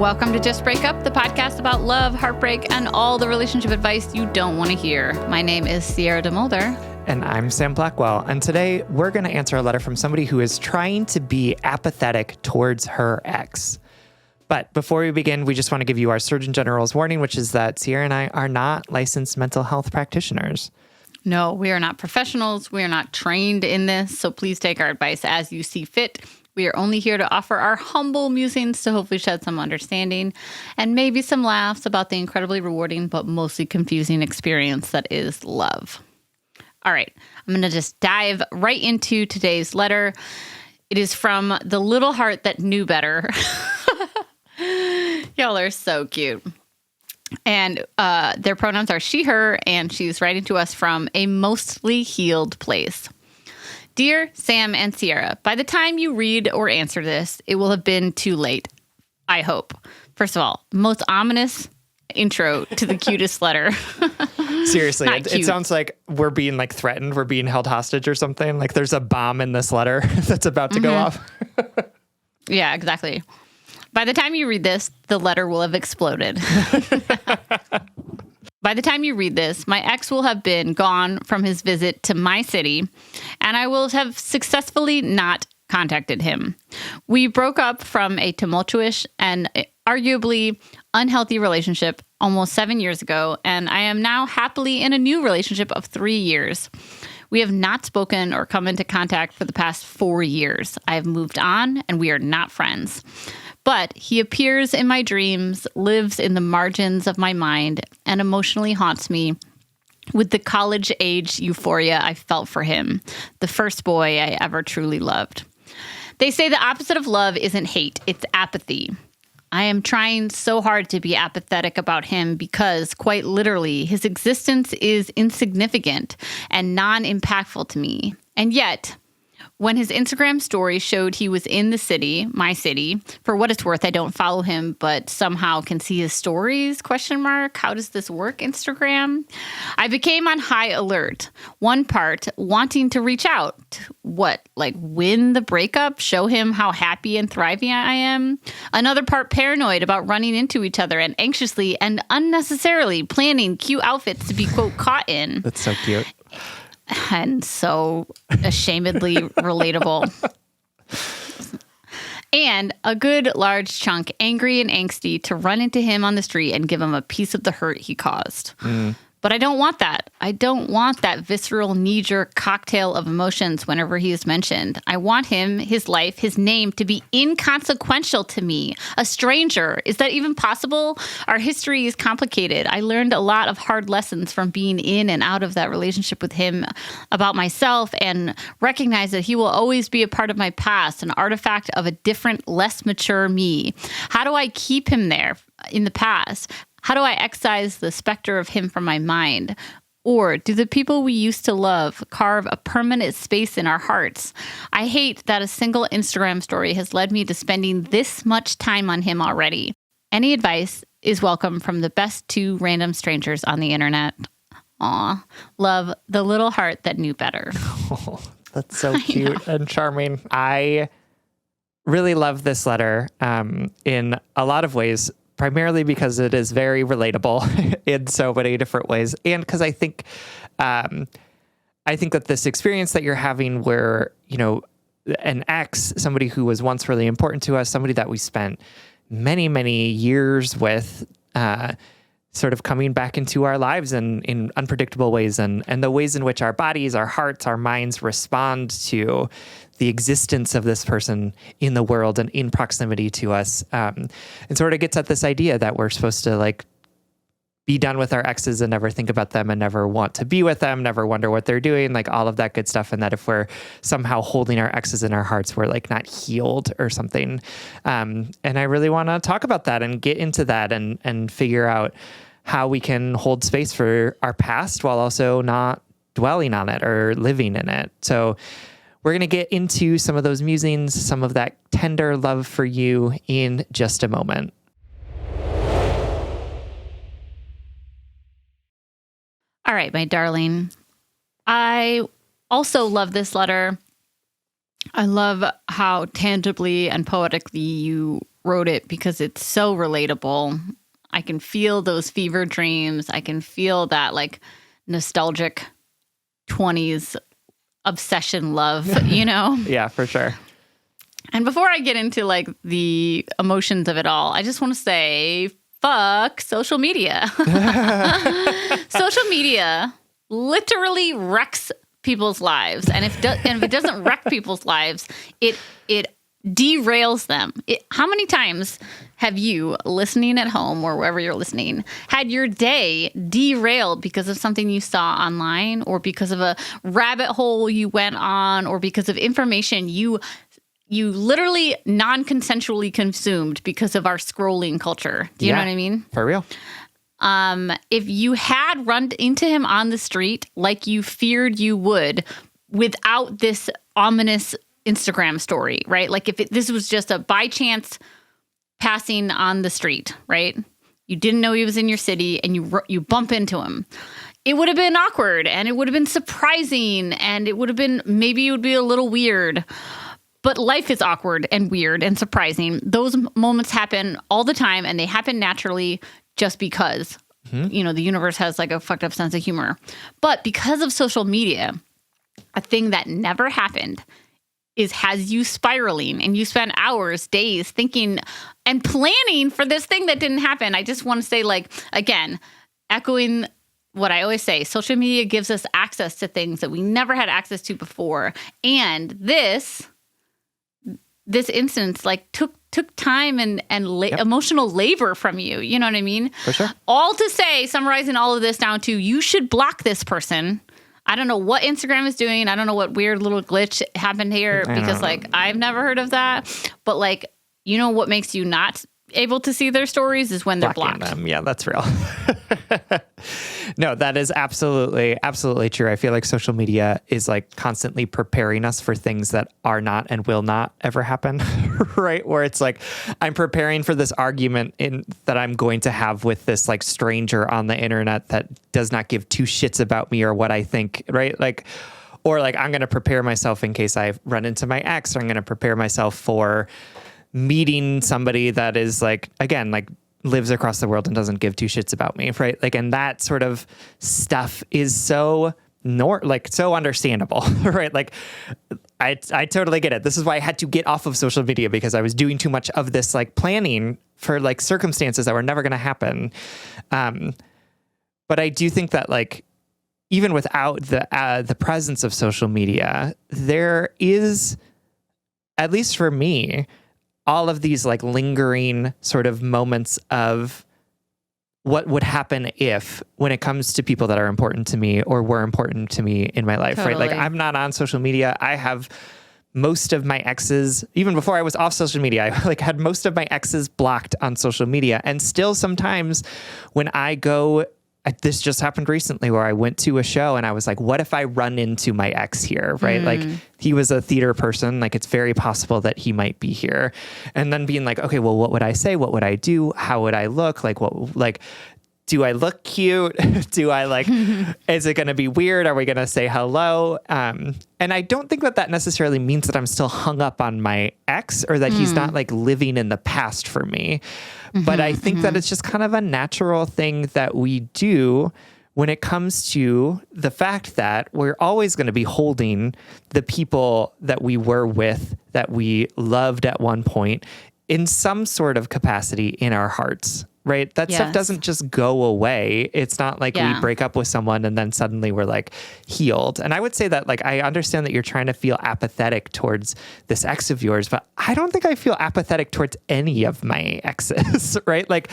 Welcome to Just Break Up, the podcast about love, heartbreak, and all the relationship advice you don't want to hear. My name is Sierra DeMulder. And I'm Sam Blackwell. And today we're going to answer a letter from somebody who is trying to be apathetic towards her ex. But before we begin, we just want to give you our Surgeon General's warning, which is that Sierra and I are not licensed mental health practitioners. No, we are not professionals. We are not trained in this. So please take our advice as you see fit. We are only here to offer our humble musings to hopefully shed some understanding and maybe some laughs about the incredibly rewarding but mostly confusing experience that is love. All right, I'm going to just dive right into today's letter. It is from the little heart that knew better. Y'all are so cute. And their pronouns are she, her, and she's writing to us from a mostly healed place. Dear Sam and Sierra, by the time you read or answer this, it will have been too late, I hope. First of all, most ominous intro to the cutest letter. Seriously, it sounds like we're being like threatened. We're being held hostage or something. Like there's a bomb in this letter that's about to go off. Yeah, exactly. By the time you read this, the letter will have exploded. By the time you read this, my ex will have been gone from his visit to my city, and I will have successfully not contacted him. We broke up from a tumultuous and arguably unhealthy relationship almost 7 years ago, and I am now happily in a new relationship of 3 years. We have not spoken or come into contact for the past 4 years. I have moved on, and we are not friends. But he appears in my dreams, lives in the margins of my mind, and emotionally haunts me with the college-age euphoria I felt for him, the first boy I ever truly loved. They say the opposite of love isn't hate, it's apathy. I am trying so hard to be apathetic about him because, quite literally, his existence is insignificant and non-impactful to me. And yet, when his Instagram story showed he was in the city, my city, for what it's worth, I don't follow him, but somehow can see his stories, ? How does this work, Instagram? I became on high alert. One part, wanting to reach out. What, like win the breakup? Show him how happy and thriving I am? Another part, paranoid about running into each other and anxiously and unnecessarily planning cute outfits to be, quote, caught in. That's so cute. And so ashamedly relatable. And a good large chunk angry and angsty to run into him on the street and give him a piece of the hurt he caused. But I don't want that. I don't want that visceral knee-jerk cocktail of emotions whenever he is mentioned. I want him, his life, his name to be inconsequential to me. A stranger. Is that even possible? Our history is complicated. I learned a lot of hard lessons from being in and out of that relationship with him about myself and recognize that he will always be a part of my past, an artifact of a different, less mature me. How do I keep him there in the past? How do I excise the specter of him from my mind? Or do the people we used to love carve a permanent space in our hearts? I hate that a single Instagram story has led me to spending this much time on him already. Any advice is welcome from the best two random strangers on the internet. Aw, love, the little heart that knew better. Oh, that's so cute and charming. I really love this letter in a lot of ways. Primarily because it is very relatable in so many different ways. And because I think that this experience that you're having where, you know, an ex, somebody who was once really important to us, somebody that we spent many, many years with, sort of coming back into our lives in unpredictable ways and the ways in which our bodies, our hearts, our minds respond to the existence of this person in the world and in proximity to us. And sort of gets at this idea that we're supposed to like be done with our exes and never think about them and never want to be with them, never wonder what they're doing, like all of that good stuff. And that if we're somehow holding our exes in our hearts, we're like not healed or something. And I really want to talk about that and get into that and figure out how we can hold space for our past while also not dwelling on it or living in it. So we're going to get into some of those musings, some of that tender love for you in just a moment. All right, my darling. I also love this letter I love how tangibly and poetically you wrote it because it's so relatable. I can feel those fever dreams. I can feel that like nostalgic 20s obsession love, you know? Yeah, for sure. And before I get into like the emotions of it all, I just want to say, fuck social media. Social media literally wrecks people's lives. And if it doesn't wreck people's lives, it derails them. How many times have you, listening at home or wherever you're listening, had your day derailed because of something you saw online, or because of a rabbit hole you went on, or because of information you literally non-consensually consumed because of our scrolling culture? Do you know what I mean? For real. If you had run into him on the street like you feared you would without this ominous Instagram story, right? Like if this was just a by chance passing on the street, right? You didn't know he was in your city and you bump into him. It would have been awkward and it would have been surprising and it would have been, maybe it would be a little weird. But life is awkward and weird and surprising. Those moments happen all the time, and they happen naturally just because, you know, the universe has like a fucked up sense of humor. But because of social media, a thing that never happened has you spiraling, and you spend hours, days thinking and planning for this thing that didn't happen. I just want to say, like, again, echoing what I always say, social media gives us access to things that we never had access to before. And this instance like took time and emotional labor from you. You know what I mean? For sure. All to say, summarizing all of this down to, you should block this person. I don't know what Instagram is doing. I don't know what weird little glitch happened here, because like I've never heard of that. But like, you know what makes you not able to see their stories is when they're Blocking blocked. them. Yeah, that's real. No, that is absolutely true. I feel like social media is like constantly preparing us for things that are not and will not ever happen, right? Where it's like, I'm preparing for this argument that I'm going to have with this like stranger on the internet that does not give two shits about me or what I think, right? Like, or like, I'm going to prepare myself in case I run into my ex, or I'm going to prepare myself for meeting somebody that is like, again, like lives across the world and doesn't give two shits about me, right? Like, and that sort of stuff is so so understandable, right? Like, I totally get it. This is why I had to get off of social media, because I was doing too much of this like planning for like circumstances that were never going to happen. But I do think that like, even without the presence of social media, there is, at least for me, all of these like lingering sort of moments of what would happen if, when it comes to people that are important to me or were important to me in my life, Totally. right? Like, I'm not on social media. I have most of my exes, even before I was off social media, I like had most of my exes blocked on social media. And still sometimes when I go, this just happened recently where I went to a show and I was like, what if I run into my ex here, right? Like, he was a theater person. Like, it's very possible that he might be here. And then being like, okay, well, what would I say? What would I do? How would I look? Like, do I look cute? Do I like, is it going to be weird? Are we going to say hello? And I don't think that necessarily means that I'm still hung up on my ex, or that he's not like living in the past for me. But I think that it's just kind of a natural thing that we do when it comes to the fact that we're always going to be holding the people that we were with, that we loved at one point, in some sort of capacity in our hearts, right? That stuff doesn't just go away. It's not like we break up with someone and then suddenly we're like healed. And I would say that, like, I understand that you're trying to feel apathetic towards this ex of yours, but I don't think I feel apathetic towards any of my exes, right? Like,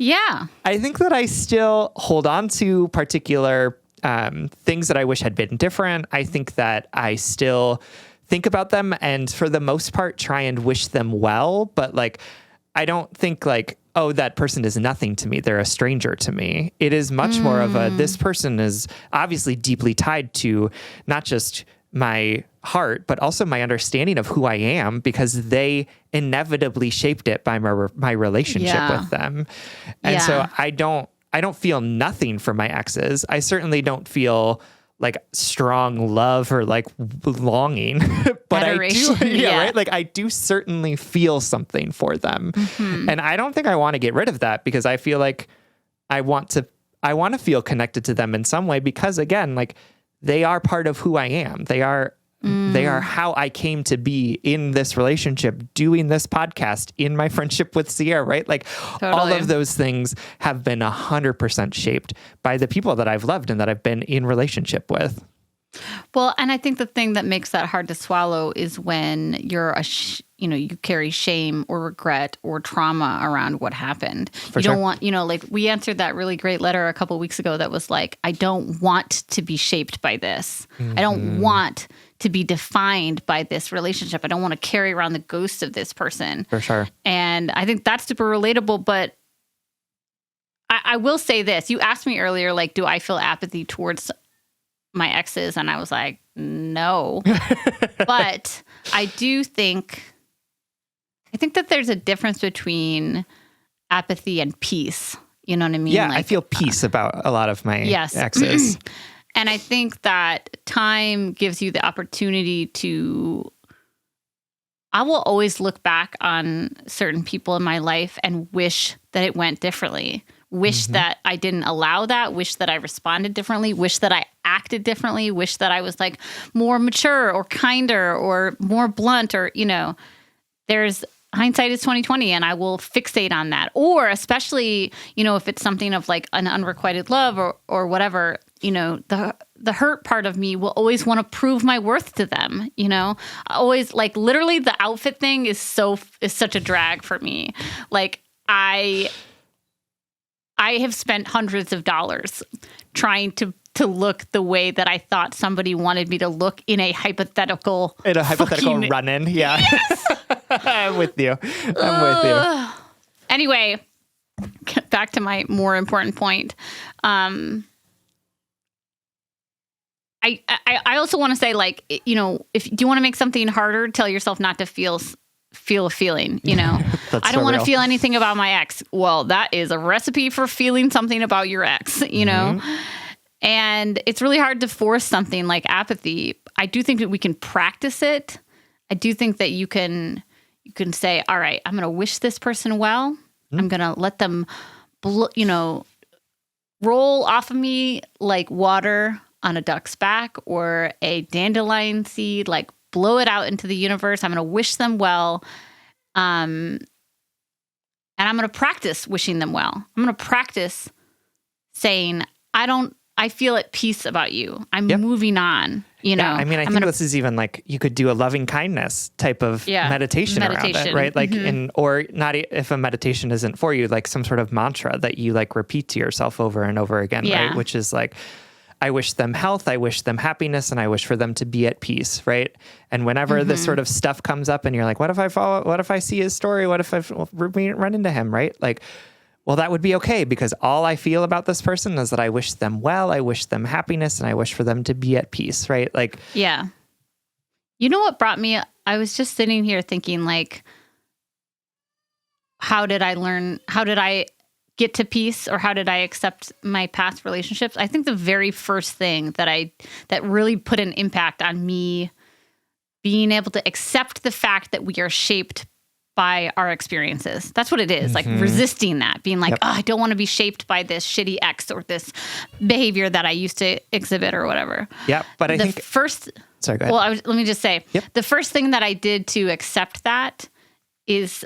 yeah, I think that I still hold on to particular things that I wish had been different. I think that I still think about them and for the most part try and wish them well, but like, I don't think like, oh, that person is nothing to me, they're a stranger to me. It is much more of this person is obviously deeply tied to not just my heart, but also my understanding of who I am, because they inevitably shaped it by my relationship with them. And so I don't feel nothing for my exes. I certainly don't feel like strong love or like longing, but Adoration, I do, yeah. right? Like I do certainly feel something for them. And I don't think I want to get rid of that because I feel like I want to feel connected to them in some way because again, like they are part of who I am. They are how I came to be in this relationship, doing this podcast, in my friendship with Sierra, right? Like all of those things have been 100% shaped by the people that I've loved and that I've been in relationship with. Well, and I think the thing that makes that hard to swallow is when you're you carry shame or regret or trauma around what happened. You don't want, like we answered that really great letter a couple of weeks ago that was like, I don't want to be shaped by this. I don't want to be defined by this relationship. I don't want to carry around the ghost of this person. For sure. And I think that's super relatable, but I will say this. You asked me earlier, like, do I feel apathy towards my exes? And I was like, no. But I think that there's a difference between apathy and peace. You know what I mean? Yeah, like, I feel peace about a lot of my yes. exes. And I think that time gives you the opportunity to, I will always look back on certain people in my life and wish that it went differently. Wish that I didn't allow that. Wish that I responded differently. Wish that I acted differently. Wish that I was like more mature or kinder or more blunt or, there's hindsight is 20/20 and I will fixate on that. Or especially, if it's something of like an unrequited love or whatever, the hurt part of me will always want to prove my worth to them. Always like literally the outfit thing is such a drag for me. Like I have spent hundreds of dollars trying to look the way that I thought somebody wanted me to look in a hypothetical run-in. Yeah. Yes! I'm with you. Anyway, back to my more important point. I also want to say, like, if do you want to make something harder, tell yourself not to feel a feeling, I don't want to feel anything about my ex. Well, that is a recipe for feeling something about your ex, and it's really hard to force something like apathy. I do think that we can practice it. I do think that you can say, all right, I'm going to wish this person well. I'm going to let them, roll off of me like water on a duck's back or a dandelion seed, like blow it out into the universe. I'm going to wish them well. And I'm going to practice wishing them well. I'm going to practice saying, I feel at peace about you. I'm moving on, Yeah, I mean, I think this is even like, you could do a loving kindness type of meditation around it, right? Like or not if a meditation isn't for you, like some sort of mantra that you like repeat to yourself over and over again, right? Which is like, I wish them health, I wish them happiness, and I wish for them to be at peace, right? And whenever this sort of stuff comes up and you're like, what if I see his story? What if I run into him, right? Like, well, that would be okay because all I feel about this person is that I wish them well, I wish them happiness, and I wish for them to be at peace, right? Like, yeah. You know what brought me? I was just sitting here thinking, like, how did I get to peace, or how did I accept my past relationships? I think the very first thing that really put an impact on me being able to accept the fact that we are shaped by our experiences. That's what it is. Like resisting that, being like, oh, I don't want to be shaped by this shitty ex or this behavior that I used to exhibit or whatever. Yeah. But I think sorry, go ahead. Well, let me just say, the first thing that I did to accept that is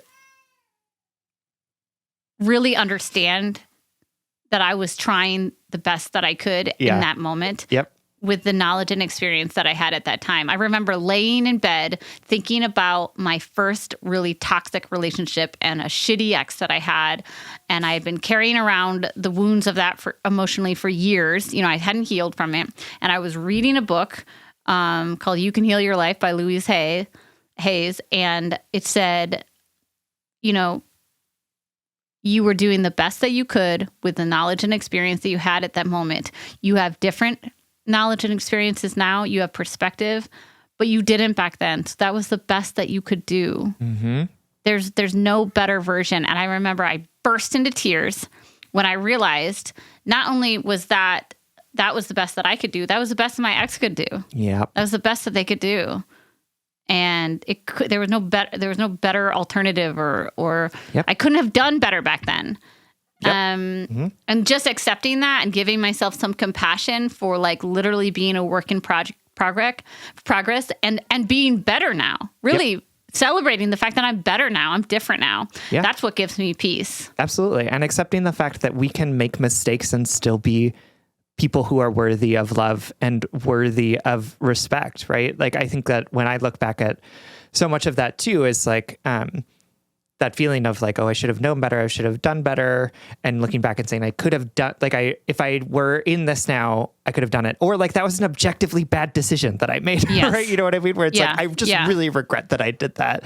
really understand that I was trying the best that I could in that moment. Yep. With the knowledge and experience that I had at that time. I remember laying in bed thinking about my first really toxic relationship and a shitty ex that I had. And I had been carrying around the wounds of that emotionally for years. I hadn't healed from it. And I was reading a book called You Can Heal Your Life by Louise Hayes. And it said, you were doing the best that you could with the knowledge and experience that you had at that moment. You have different knowledge and experiences now, you have perspective, but you didn't back then. So that was the best that you could do. There's no better version. And I remember I burst into tears when I realized not only was that that was the best that I could do. That was the best that my ex could do. Yeah. That was the best that they could do. And there was no better alternative or Yep. I couldn't have done better back then. Yep. And just accepting that and giving myself some compassion for like literally being a work in progress and being better now. Really celebrating the fact that I'm better now. I'm different now. Yeah. That's what gives me peace. Absolutely. And accepting the fact that we can make mistakes and still be people who are worthy of love and worthy of respect, right? Like, I think that when I look back at so much of that too, is like, that feeling of like, oh, I should have known better. I should have done better. And looking back and saying I could have done, like, if I were in this now, I could have done it. Or like, that was an objectively bad decision that I made, Yes. right? You know what I mean? Where it's Yeah. like, I just Yeah. really regret that I did that.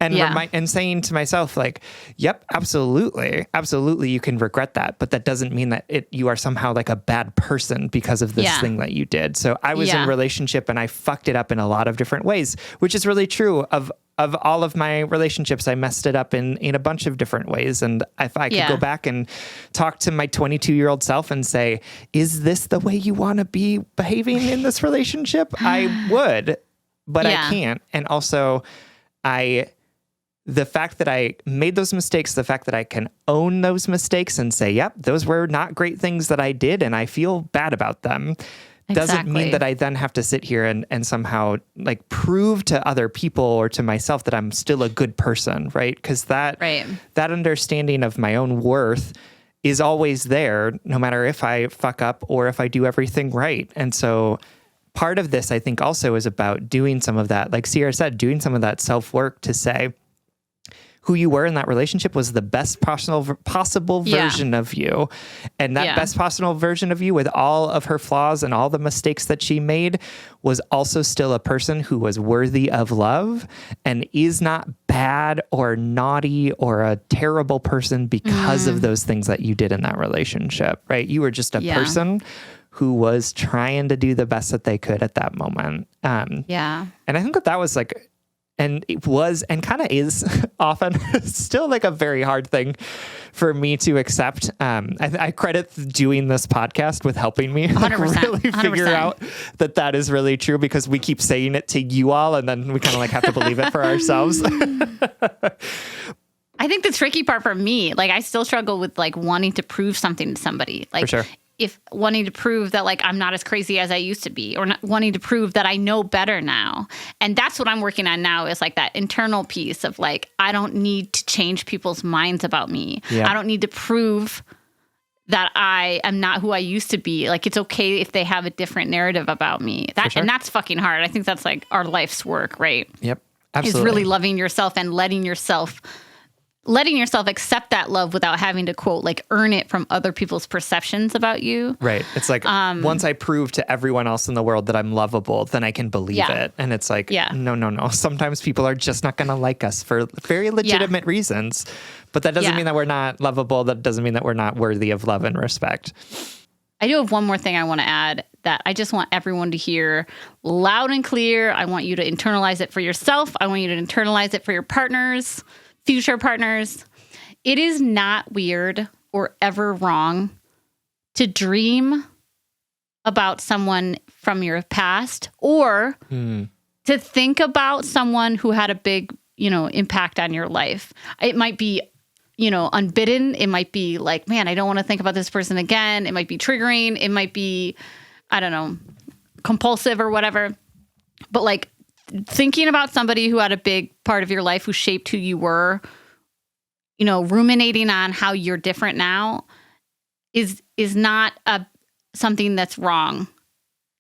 And and saying to myself, like, yep, absolutely. Absolutely. You can regret that, but that doesn't mean that you are somehow like a bad person because of this thing that you did. So I was in a relationship and I fucked it up in a lot of different ways, which is really true of all of my relationships. I messed it up in a bunch of different ways. And if I could go back and talk to my 22-year-old self and say, is this the way you want to be behaving in this relationship? I would, but I can't. And also the fact that I made those mistakes, the fact that I can own those mistakes and say, yep, those were not great things that I did and I feel bad about them. Doesn't mean that I then have to sit here and somehow like prove to other people or to myself that I'm still a good person, right? Because that understanding of my own worth is always there, no matter if I fuck up or if I do everything right. And so part of this, I think, also is about doing some of that, like Sierra said, doing some of that self-work to say, who you were in that relationship was the best possible version of you. And that best possible version of you, with all of her flaws and all the mistakes that she made, was also still a person who was worthy of love and is not bad or naughty or a terrible person because of those things that you did in that relationship, right? You were just a person who was trying to do the best that they could at that moment. And I think that was like, and it was and kind of is often still like a very hard thing for me to accept. I credit doing this podcast with helping me like, really figure 100%. Out that is really true, because we keep saying it to you all and then we kind of like have to believe it for ourselves. I think the tricky part for me, like I still struggle with like wanting to prove something to somebody. Like, for sure. If wanting to prove that like I'm not as crazy as I used to be, or not wanting to prove that I know better now. And that's what I'm working on now, is like that internal piece of like, I don't need to change people's minds about me. I don't need to prove that I am not who I used to be. Like, it's okay if they have a different narrative about me. And that's fucking hard. I think that's like our life's work, right? Yep. Absolutely. Is really loving yourself and letting yourself accept that love without having to, quote, like earn it from other people's perceptions about you. Right. It's like, once I prove to everyone else in the world that I'm lovable, then I can believe it. And it's like, no. Sometimes people are just not going to like us for very legitimate reasons. But that doesn't mean that we're not lovable. That doesn't mean that we're not worthy of love and respect. I do have one more thing I want to add that I just want everyone to hear loud and clear. I want you to internalize it for yourself. I want you to internalize it for your partners, future partners. It is not weird or ever wrong to dream about someone from your past, or to think about someone who had a big, impact on your life. It might be, unbidden. It might be like, man, I don't want to think about this person again. It might be triggering. It might be, I don't know, compulsive or whatever. But like, thinking about somebody who had a big part of your life, who shaped who you were, ruminating on how you're different now is not something that's wrong.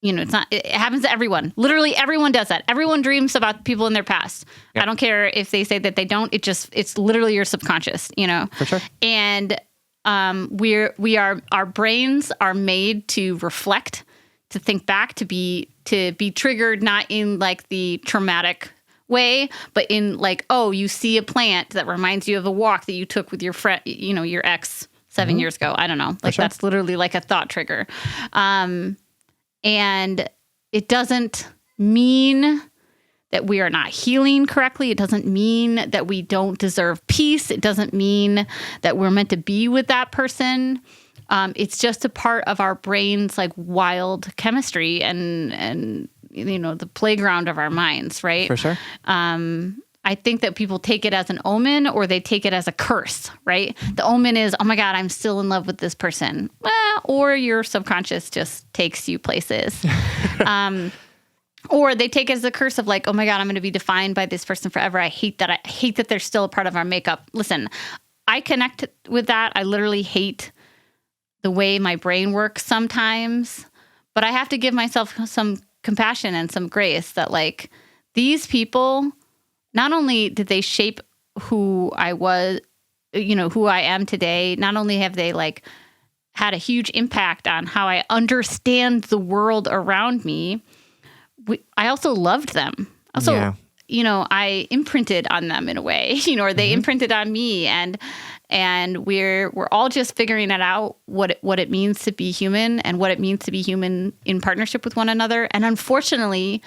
It's not, it happens to everyone. Literally everyone does that. Everyone dreams about people in their past. Yep. I don't care if they say that they don't, it's literally your subconscious, For sure. And our brains are made to reflect, to think back, to be triggered, not in like the traumatic way, but in like, oh, you see a plant that reminds you of a walk that you took with your friend, your ex 7 years ago. I don't know. Like, that's literally like a thought trigger. And it doesn't mean that we are not healing correctly. It doesn't mean that we don't deserve peace. It doesn't mean that we're meant to be with that person. It's just a part of our brain's like wild chemistry and the playground of our minds, right? For sure. I think that people take it as an omen or they take it as a curse, right? The omen is, oh my God, I'm still in love with this person. Or your subconscious just takes you places. Or they take it as a curse of like, oh my God, I'm going to be defined by this person forever. I hate that they're still a part of our makeup. Listen, I connect with that. I literally hate the way my brain works sometimes, but I have to give myself some compassion and some grace that like these people, not only did they shape who I was, who I am today, not only have they like had a huge impact on how I understand the world around me, I also loved them. Also, I imprinted on them in a way, or they imprinted on me, and we're all just figuring it out what it means to be human and what it means to be human in partnership with one another. And unfortunately,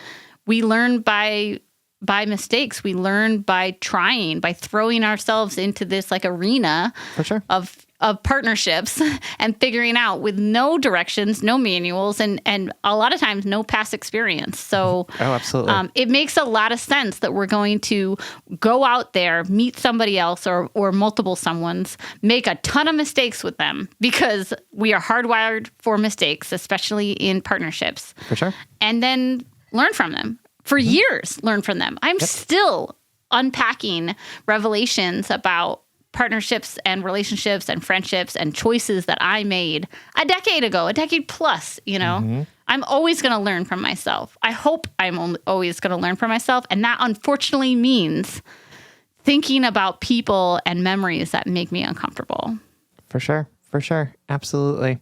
we learn by mistakes. We learn by trying, by throwing ourselves into this like arena For sure. of partnerships and figuring out with no directions, no manuals, and a lot of times no past experience. So absolutely. It makes a lot of sense that we're going to go out there, meet somebody else or multiple someones, make a ton of mistakes with them because we are hardwired for mistakes, especially in partnerships. For sure. And then learn from them. For years, learn from them. I'm still unpacking revelations about partnerships and relationships and friendships and choices that I made a decade plus, I'm always going to learn from myself. I hope I'm always going to learn from myself. And that unfortunately means thinking about people and memories that make me uncomfortable. For sure. Absolutely.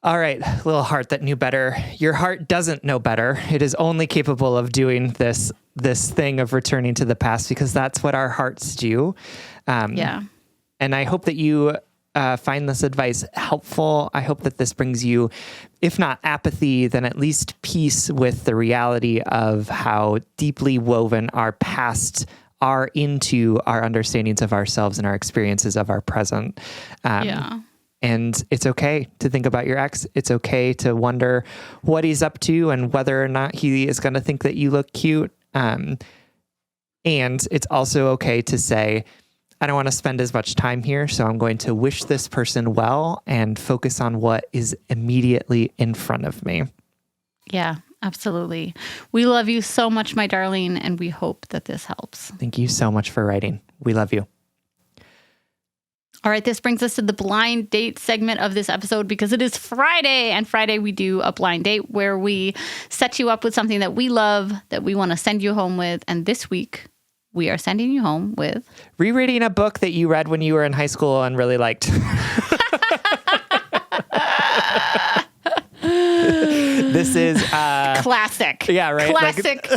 All right, little heart that knew better. Your heart doesn't know better. It is only capable of doing this thing of returning to the past because that's what our hearts do. And I hope that you find this advice helpful. I hope that this brings you, if not apathy, then at least peace with the reality of how deeply woven our past are into our understandings of ourselves and our experiences of our present. And it's okay to think about your ex. It's okay to wonder what he's up to and whether or not he is going to think that you look cute. And it's also okay to say, I don't want to spend as much time here, so I'm going to wish this person well and focus on what is immediately in front of me. Yeah, absolutely. We love you so much, my darling, and we hope that this helps. Thank you so much for writing. We love you. All right, this brings us to the blind date segment of this episode because it is Friday, and Friday we do a blind date where we set you up with something that we love, that we want to send you home with. And this week, we are sending you home with... rereading a book that you read when you were in high school and really liked. This is classic. Yeah, right. Classic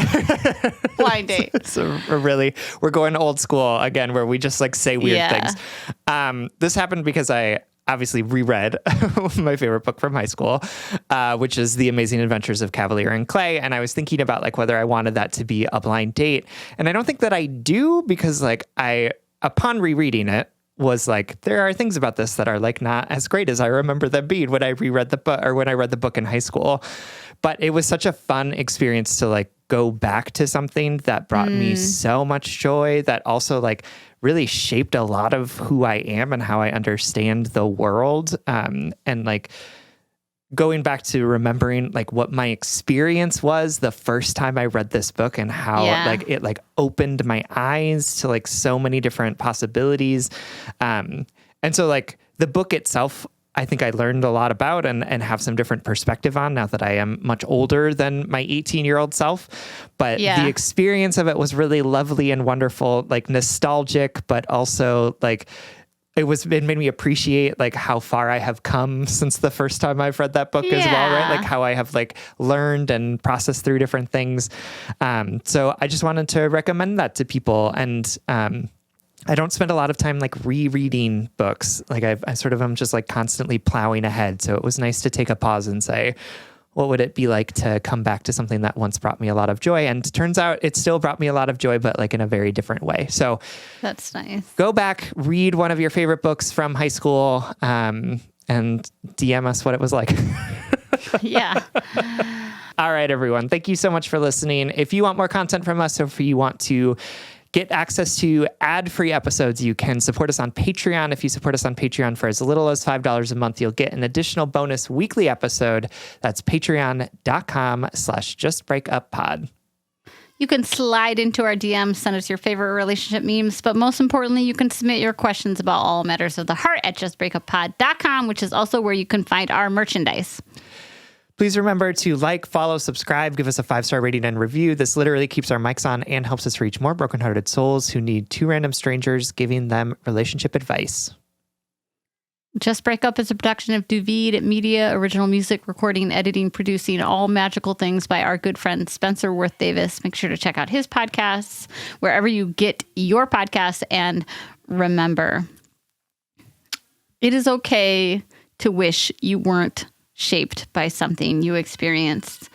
blind date. So we're going old school again, where we just like say weird things. This happened because I obviously reread my favorite book from high school, which is The Amazing Adventures of Cavalier and Clay. And I was thinking about like whether I wanted that to be a blind date. And I don't think that I do because like upon rereading it, was like, there are things about this that are like not as great as I remember them being when I reread the book or when I read the book in high school. But it was such a fun experience to like go back to something that brought me so much joy, that also like really shaped a lot of who I am and how I understand the world. And like going back to remembering like what my experience was the first time I read this book and how like it like opened my eyes to like so many different possibilities. And so like the book itself, I think I learned a lot about and have some different perspective on now that I am much older than my 18-year-old self. But the experience of it was really lovely and wonderful, like nostalgic, but also like it made me appreciate like how far I have come since the first time I've read that book as well, right? Like how I have like learned and processed through different things. So I just wanted to recommend that to people. And I don't spend a lot of time like rereading books. Like I sort of am just like constantly plowing ahead. So it was nice to take a pause and say, what would it be like to come back to something that once brought me a lot of joy? And turns out it still brought me a lot of joy, but like in a very different way. So that's nice. Go back, read one of your favorite books from high school, and DM us what it was like. Yeah. All right, everyone. Thank you so much for listening. If you want more content from us, or if you want to get access to ad-free episodes, you can support us on Patreon. If you support us on Patreon for as little as $5 a month, you'll get an additional bonus weekly episode. That's patreon.com/justbreakuppod. You can slide into our DMs, send us your favorite relationship memes, but most importantly, you can submit your questions about all matters of the heart at justbreakuppod.com, which is also where you can find our merchandise. Please remember to like, follow, subscribe, give us a 5-star rating and review. This literally keeps our mics on and helps us reach more brokenhearted souls who need two random strangers giving them relationship advice. Just Break Up is a production of Duvid Media, original music, recording, editing, producing, all magical things by our good friend Spencer Worth Davis. Make sure to check out his podcasts wherever you get your podcasts. And remember, it is okay to wish you weren't shaped by something you experienced.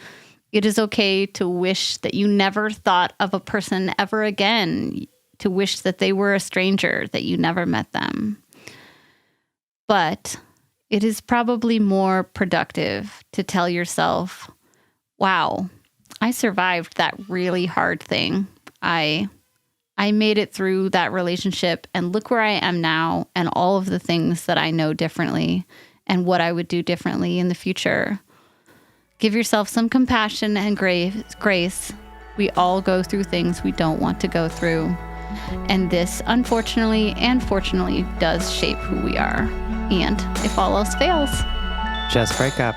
It is okay to wish that you never thought of a person ever again, to wish that they were a stranger, that you never met them. But it is probably more productive to tell yourself, wow, I survived that really hard thing. I made it through that relationship, and look where I am now, and all of the things that I know differently and what I would do differently in the future. Give yourself some compassion and grace. We all go through things we don't want to go through. And this, unfortunately and fortunately, does shape who we are. And if all else fails, just break up.